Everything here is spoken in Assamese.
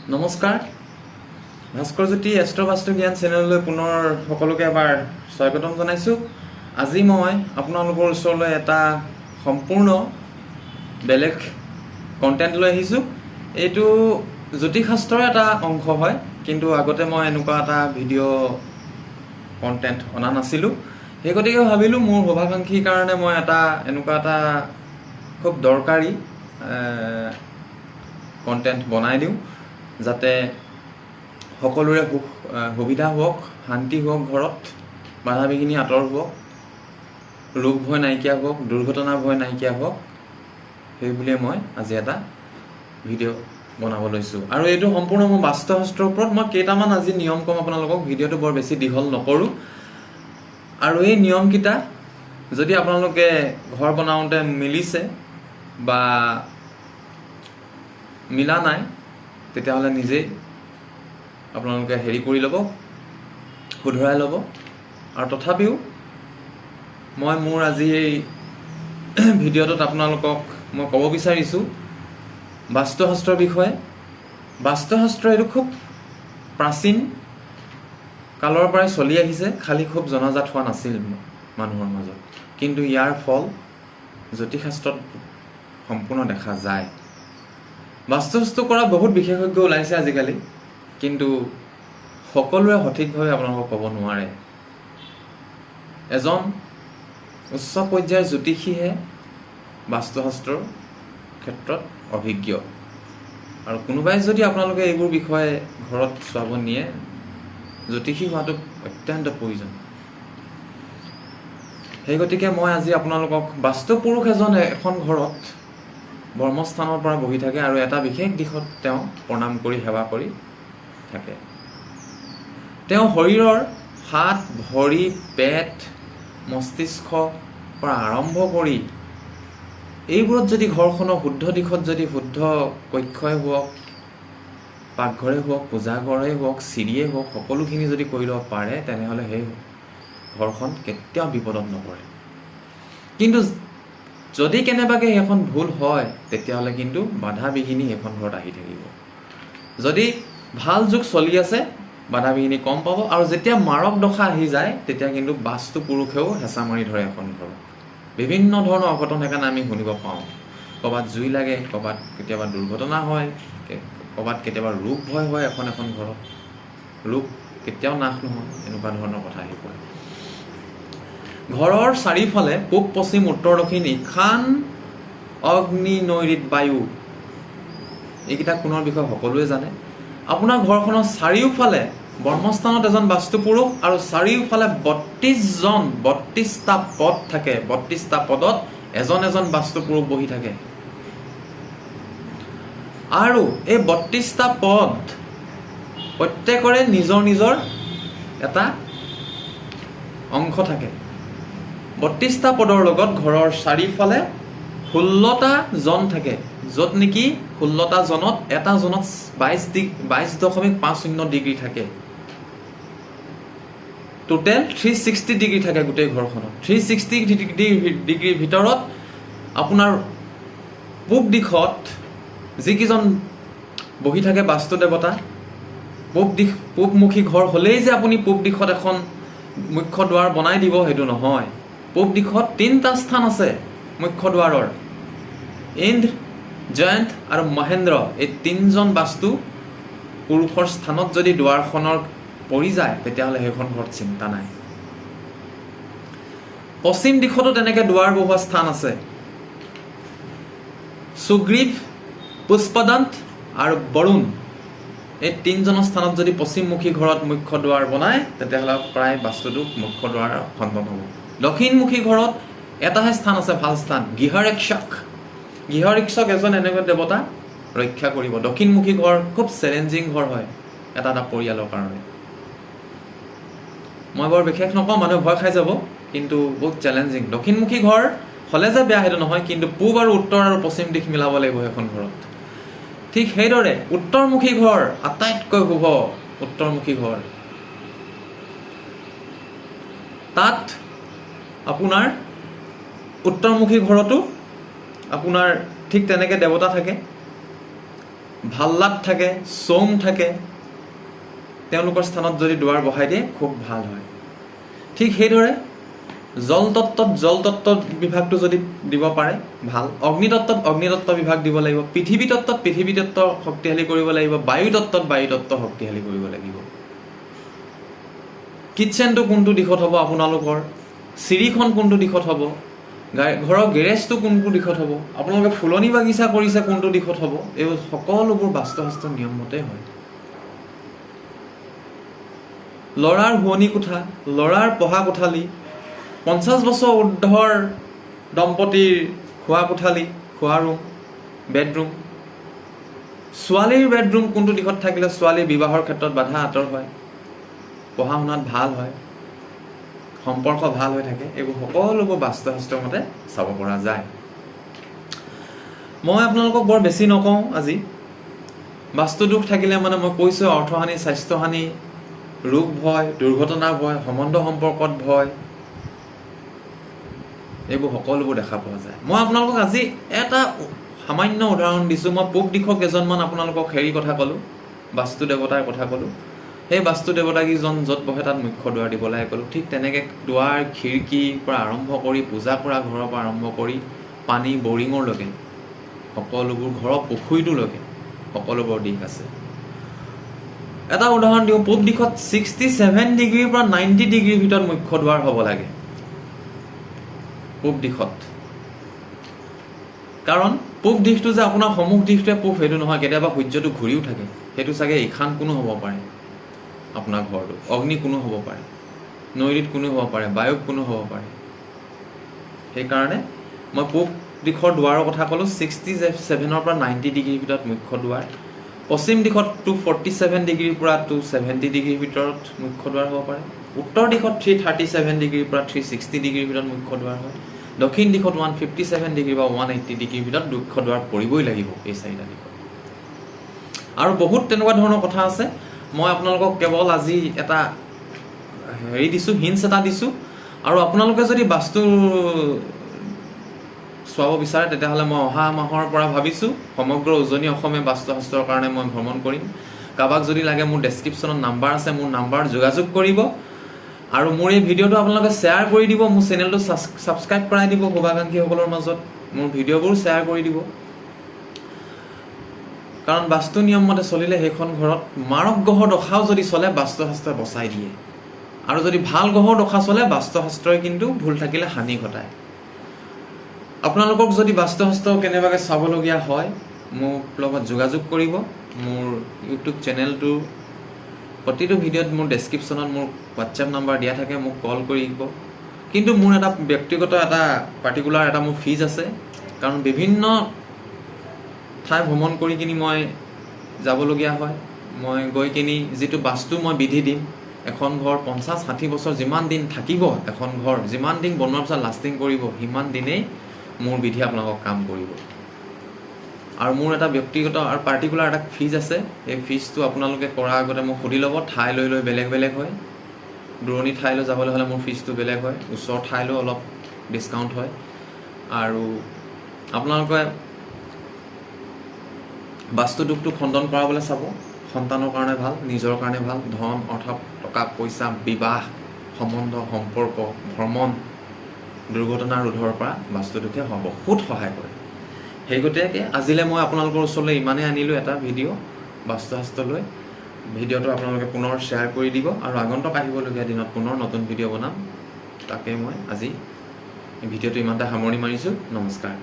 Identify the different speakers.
Speaker 1: নমস্কাৰ, ভাস্কৰজ্যোতি এষ্ট্ৰবাস্তু জ্ঞান চেনেললৈ পুনৰ সকলোকে এবাৰ স্বাগতম জনাইছোঁ। আজি মই আপোনালোকৰ ওচৰলৈ এটা সম্পূৰ্ণ বেলেগ কণ্টেণ্ট লৈ আহিছোঁ। এইটো জ্যোতিষশাস্ত্ৰৰ এটা অংশ হয়, কিন্তু আগতে মই এনেকুৱা এটা ভিডিঅ' কণ্টেণ্ট অনা নাছিলোঁ। সেই গতিকে ভাবিলোঁ মোৰ শুভাকাংক্ষীৰ কাৰণে মই এনেকুৱা এটা খুব দৰকাৰী কণ্টেণ্ট বনাই দিওঁ, যাতে সকলোৰে সুবিধা হওক, শান্তি হওক, ঘৰত বাধা বিঘিনি আঁতৰ হওক, ৰোগ ভয় নাইকিয়া হওক, দুৰ্ঘটনা ভয় নাইকিয়া হওক, সেই বুলিয়ে মই আজি এটা ভিডিঅ' বনাব লৈছোঁ। আৰু এইটো সম্পূৰ্ণ মোৰ বাস্তুশাস্ত্ৰৰ ওপৰত। মই কেইটামান আজি নিয়ম ক'ম আপোনালোকক, ভিডিঅ'টো বৰ বেছি দীঘল নকৰোঁ। আৰু এই নিয়মকেইটা যদি আপোনালোকে ঘৰ বনাওঁতে মিলিছে বা মিলা নাই, তেতিয়াহ'লে নিজেই আপোনালোকে কৰি ল'ব, শুধৰাই ল'ব। আৰু তথাপিও মই মোৰ আজি এই ভিডিঅ'টোত আপোনালোকক মই ক'ব বিচাৰিছোঁ বাস্তুশাস্ত্ৰৰ বিষয়ে। বাস্তুশাস্ত্ৰ এইটো খুব প্ৰাচীন কালৰ পৰাই চলি আহিছে, খালি খুব জনাজাত হোৱা নাছিল মানুহৰ মাজত। কিন্তু ইয়াৰ ফল জ্যোতিষশাস্ত্ৰত সম্পূৰ্ণ দেখা যায়। বাস্তুশাস্ত্ৰ কৰা বহুত বিশেষজ্ঞ ওলাইছে আজিকালি, কিন্তু সকলোৱে সঠিকভাৱে আপোনালোকক ক'ব নোৱাৰে। এজন উচ্চ পৰ্যায়ৰ জ্যোতিষীহে বাস্তুশাস্ত্ৰৰ ক্ষেত্ৰত অভিজ্ঞ। আৰু কোনোবাই যদি আপোনালোকে এইবোৰ বিষয়ে ঘৰত চোৱাব নিয়ে, জ্যোতিষী হোৱাটো অত্যন্ত প্ৰয়োজন। সেই গতিকে মই আজি আপোনালোকক বাস্তুপুৰুষ এখন ঘৰত ব্ৰহ্মস্থানৰ পৰা বহি থাকে আৰু এটা বিশেষ দিশত তেওঁ প্ৰণাম কৰি সেৱা কৰি থাকে। তেওঁ শৰীৰৰ হাত, ভৰি, পেট, মস্তিষ্ক পৰা আৰম্ভ কৰি এইবোৰত যদি ঘৰখনৰ শুদ্ধ দিশত যদি শুদ্ধ কক্ষই হওক, পাকঘৰে হওক, পূজাঘৰে হওক, চিৰিয়ে হওক, সকলোখিনি যদি কৰি ল'ব পাৰে, তেনেহ'লে সেই ঘৰখন কেতিয়াও বিপদত নপৰে। কিন্তু যদি কেনেবাকৈ সেইখন ভুল হয়, তেতিয়াহ'লে কিন্তু বাধা বিঘিনি সেইখন ঘৰত আহি থাকিব। যদি ভাল যুগ চলি আছে, বাধা বিঘিনি কম পাব। আৰু যেতিয়া মাৰক দশা আহি যায়, তেতিয়া কিন্তু বাস্তু পুৰুষেও হেঁচা মাৰি ধৰে এখন ঘৰত। বিভিন্ন ধৰণৰ অঘটন সেইকাৰণে আমি শুনিব পাওঁ। ক'ৰবাত জুই লাগে, ক'ৰবাত কেতিয়াবা দুৰ্ঘটনা হয়, ক'ৰবাত কেতিয়াবা ৰোগ ভয় হয়। এখন ঘৰত ৰোগ কেতিয়াও নাশ নহয়, এনেকুৱা ধৰণৰ কথা আহি পৰে। ঘৰৰ চাৰিওফালে পূব, পশ্চিম, উত্তৰ, দক্ষিণ, ঈশান, অগ্নি, নৈৰিত, বায়ু, এইকেইটা কোণৰ বিষয়ে সকলোৱে জানে। আপোনাৰ ঘৰখনৰ চাৰিওফালে ব্ৰহ্মস্থানত এজন বাস্তুপুৰুষ আৰু চাৰিওফালে 32টা পদ থাকে। 32টা পদত এজন এজন বাস্তুপুৰুষ বহি থাকে। আৰু এই 32টা পদ প্ৰত্যেকৰে নিজৰ নিজৰ এটা অংশ থাকে। 32টা পদৰ লগত ঘৰৰ চাৰিওফালে 16টা জন থাকে, য'ত নেকি 16টা জনত এটা জনত 22.50 ডিগ্ৰী থাকে। টোটেল 360 ডিগ্ৰী থাকে গোটেই ঘৰখনত। 360 ডিগ্ৰীৰ ভিতৰত আপোনাৰ পূব দিশত যিকেইজন বহি থাকে বাস্তু দেৱতা, পূবমুখী ঘৰ হ'লেই যে আপুনি পূব দিশত এখন মুখ্য দুৱাৰ বনাই দিব, সেইটো নহয়। পূব দিশত 3টা স্থান আছে মুখ্য দুৱাৰৰ। ইন্দ্ৰ, জয়ন্ত আৰু মহেন্দ্ৰ, এই 3জন বাস্তু পুৰুষৰ স্থানত যদি দুৱাৰখনৰ পৰি যায়, তেতিয়াহ'লে সেইখন ঘৰত চিন্তা নাই। পশ্চিম দিশতো তেনেকৈ দুৱাৰ বহোৱা স্থান আছে। সুগ্ৰীৱ, পুষ্পদন্ত আৰু বৰুণ, এই 3জনৰ স্থানত যদি পশ্চিমমুখী ঘৰত মুখ্য দুৱাৰ বনায়, তেতিয়াহ'লে প্ৰায় বাস্তুটো মুখ্য দুৱাৰ খণ্ডন হ'ব। দক্ষিণমুখী ঘৰত এটাহে স্থান আছে, ভাল স্থান, গৃহৰক্ষক। গৃহৰক্ষক এজন এনেকুৱা দেৱতা ৰক্ষা কৰিব। দক্ষিণমুখী ঘৰ খুব চেলেঞ্জিং ঘৰ হয় এটা পৰিয়ালৰ কাৰণে। মই বৰ বিশেষ নকওঁ, মানুহে ভয় খাই যাব, কিন্তু বহুত চেলেঞ্জিং। দক্ষিণমুখী ঘৰ হ'লে যে বেয়া সেইটো নহয়, কিন্তু পূব আৰু উত্তৰ আৰু পশ্চিম দিশ মিলাব লাগিব সেইখন ঘৰত। ঠিক সেইদৰে উত্তৰমুখী ঘৰ আটাইতকৈ শুভ। উত্তৰমুখী ঘৰ, তাত আপোনাৰ উত্তৰমুখী ঘৰতো আপোনাৰ ঠিক তেনেকৈ দেৱতা থাকে। ভাল্লাত থাকে, সোম থাকে, তেওঁলোকৰ স্থানত যদি দুৱাৰ বহাই দিয়ে খুব ভাল হয়। ঠিক সেইদৰে জল তত্ত্ব বিভাগটো যদি দিব পাৰে ভাল, অগ্নিতত্ত্ব বিভাগ দিব লাগিব, পৃথিৱী তত্ত্ব শক্তিশালী কৰিব লাগিব, বায়ু তত্ত্ব শক্তিশালী কৰিব লাগিব। কিটচেনটো কোনটো দিশত হ'ব আপোনালোকৰ, চিৰিখন কোনটো দিশত হ'ব, ঘৰৰ গেৰেজটো কোনটো দিশত হ'ব, আপোনালোকে ফুলনি বাগিচা কৰিছে কোনটো দিশত হ'ব, এই সকলোবোৰ বাস্তুশাস্ত্ৰ নিয়ম মতে হয়। ল'ৰাৰ শুৱনি কোঠা, ল'ৰাৰ পঢ়া কোঠালি, 50 বছৰ ঊৰ্ধৰ দম্পতীৰ খোৱা কোঠালি, খোৱা ৰুম, বেডৰুম, ছোৱালীৰ বেডৰুম কোনটো দিশত থাকিলে ছোৱালীৰ বিবাহৰ ক্ষেত্ৰত বাধা আঁতৰ হয়, পঢ়া শুনাত ভাল হয়, সম্পৰ্ক ভাল হৈ থাকে, এইবোৰ সকলোবোৰ বাস্তুশাস্ত্ৰৰ মতে চাব পৰা যায়। মই আপোনালোকক বৰ বেছি নকওঁ আজি। বাস্তু দোষ থাকিলে মানে মই কৈছোঁ অৰ্থহানি, স্বাস্থ্যহানি, ৰোগ ভয়, দুৰ্ঘটনা ভয়, সম্বন্ধ সম্পৰ্কত ভয়, এইবোৰ সকলোবোৰ দেখা পোৱা যায়। মই আপোনালোকক আজি এটা সামান্য উদাহৰণ দিছোঁ। মই পূব দিশৰ কেইজনমান আপোনালোকক হেৰি কথা ক'লোঁ, বাস্তু দেৱতাৰ কথা ক'লোঁ। সেই বাস্তু দেৱতাকেইজন য'ত বহে তাত মুখ্য দুৱাৰ দিব লাগে ক'লোঁ। ঠিক তেনেকৈ দুৱাৰ, খিৰিকীৰ পৰা আৰম্ভ কৰি, পূজা কৰা ঘৰৰ পৰা আৰম্ভ কৰি, পানী বৰিঙৰলৈকে, সকলোবোৰ ঘৰৰ পুখুৰীটোলৈকে সকলোবোৰ দিশ আছে। এটা উদাহৰণ দিওঁ, পূব দিশত 67 ডিগ্ৰীৰ পৰা 90 ডিগ্ৰীৰ ভিতৰত মুখ্য দুৱাৰ হ'ব লাগে পূব দিশত। কাৰণ পূব দিশটো যে আপোনাৰ সন্মুখ দিশটোৱে পূব সেইটো নহয়, কেতিয়াবা সূৰ্যটো ঘূৰিও থাকে, সেইটো চাগে ঈশান কোনো হ'ব পাৰে, আপোনাৰ ঘৰটো অগ্নি কোনো হ'ব পাৰে, নৈৰিত কোনো হ'ব পাৰে, বায়ুক কোনো হ'ব পাৰে। সেইকাৰণে মই পূব দিশৰ দুৱাৰৰ কথা ক'লোঁ। 67ৰ পৰা 90 ডিগ্ৰীৰ ভিতৰত মুখ্য দুৱাৰ। পশ্চিম দিশত 247 ডিগ্ৰীৰ পৰা 270 ডিগ্ৰীৰ ভিতৰত মুখ্য দুৱাৰ হ'ব পাৰে। উত্তৰ দিশত 337 ডিগ্ৰীৰ পৰা 360 ডিগ্ৰীৰ ভিতৰত মুখ্য দুৱাৰ হয়। দক্ষিণ দিশত 157 ডিগ্ৰী বা 180 ডিগ্ৰীৰ ভিতৰত মুখ্য দুৱাৰ পৰিবই লাগিব এই চাৰিটা দিশত। আৰু বহুত তেনেকুৱা ধৰণৰ কথা আছে। মই আপোনালোকক কেৱল আজি এটা হেৰি দিছোঁ, হিণ্টছ এটা দিছোঁ। আৰু আপোনালোকে যদি বাস্তু চোৱাব বিচাৰে তেতিয়াহ'লে মই অহা মাহৰ পৰা ভাবিছোঁ সমগ্ৰ উজনি অসমে বাস্তুশাস্ত্ৰৰ কাৰণে মই ভ্ৰমণ কৰিম। কাৰোবাক যদি লাগে মোৰ ডেছক্ৰিপশ্যনত নাম্বাৰ আছে, মোৰ নাম্বাৰত যোগাযোগ কৰিব। আৰু মোৰ এই ভিডিঅ'টো আপোনালোকে শ্বেয়াৰ কৰি দিব, মোৰ চেনেলটো ছাবস্ক্ৰাইব কৰাই দিব শুভাকাংক্ষীসকলৰ মাজত, মোৰ ভিডিঅ'বোৰ শ্বেয়াৰ কৰি দিব। কাৰণ বাস্তু নিয়ম মতে চলিলে সেইখন ঘৰত মাৰক গ্ৰহৰ দশাও যদি চলে বাস্তুশাস্ত্ৰই বচাই দিয়ে, আৰু যদি ভাল গ্ৰহৰ দশা চলে বাস্তুশাস্ত্ৰই কিন্তু ভুল থাকিলে হানি ঘটায়। আপোনালোকক যদি বাস্তুশাস্ত্ৰ কেনেবাকৈ চাবলগীয়া হয় মোৰ লগত যোগাযোগ কৰিব। মোৰ ইউটিউব চেনেলটো প্ৰতিটো ভিডিঅ'ত মোৰ ডেছক্ৰিপশ্যনত মোৰ হোৱাটছএপ নাম্বাৰ দিয়া থাকে, মোক কল কৰিব। কিন্তু মোৰ এটা ব্যক্তিগত এটা পাৰ্টিকুলাৰ এটা মোৰ ফিজ আছে, কাৰণ বিভিন্ন ঠাই ভ্ৰমণ কৰি কিনি মই যাবলগীয়া হয়। মই গৈ কিনি যিটো বাস্তু মই বিধি দিম, এখন ঘৰ 50-60 বছৰ যিমান দিন থাকিব, এখন ঘৰ যিমান দিন বনোৱাৰ পিছত লাষ্টিং কৰিব, সিমান দিনেই মোৰ বিধি আপোনালোকক কাম কৰিব। আৰু মোৰ এটা ব্যক্তিগত আৰু পাৰ্টিকুলাৰ এটা ফিজ আছে। সেই ফিজটো আপোনালোকে কৰাৰ আগতে মোক সুধি ল'ব। ঠাই লৈ লৈ বেলেগ বেলেগ হয়। দূৰণি ঠাইলৈ যাবলৈ হ'লে মোৰ ফিজটো বেলেগ হয়, ওচৰ ঠাইলৈও অলপ ডিছকাউণ্ট হয়। আৰু আপোনালোকে বাস্তু দোষটো খণ্ডন কৰাবলৈ চাব। সন্তানৰ কাৰণে ভাল, নিজৰ কাৰণে ভাল, ধন অৰ্থাৎ টকা পইচা, বিবাহ, সম্বন্ধ, সম্পৰ্ক, ভ্ৰমণ, দুৰ্ঘটনা ৰোধৰ পৰা বাস্তু দোষে বহুত সহায় কৰে। সেই গতিকে আজিলৈ মই আপোনালোকৰ ওচৰলৈ ইমানেই আনিলোঁ এটা ভিডিঅ' বাস্তুশাস্ত্ৰ লৈ। ভিডিঅ'টো আপোনালোকে পুনৰ শ্বেয়াৰ কৰি দিব, আৰু আগন্তুক আহিবলগীয়া দিনত পুনৰ নতুন ভিডিঅ' বনাম। তাকে মই আজি ভিডিঅ'টো ইমানতে সামৰণি মাৰিছোঁ। নমস্কাৰ।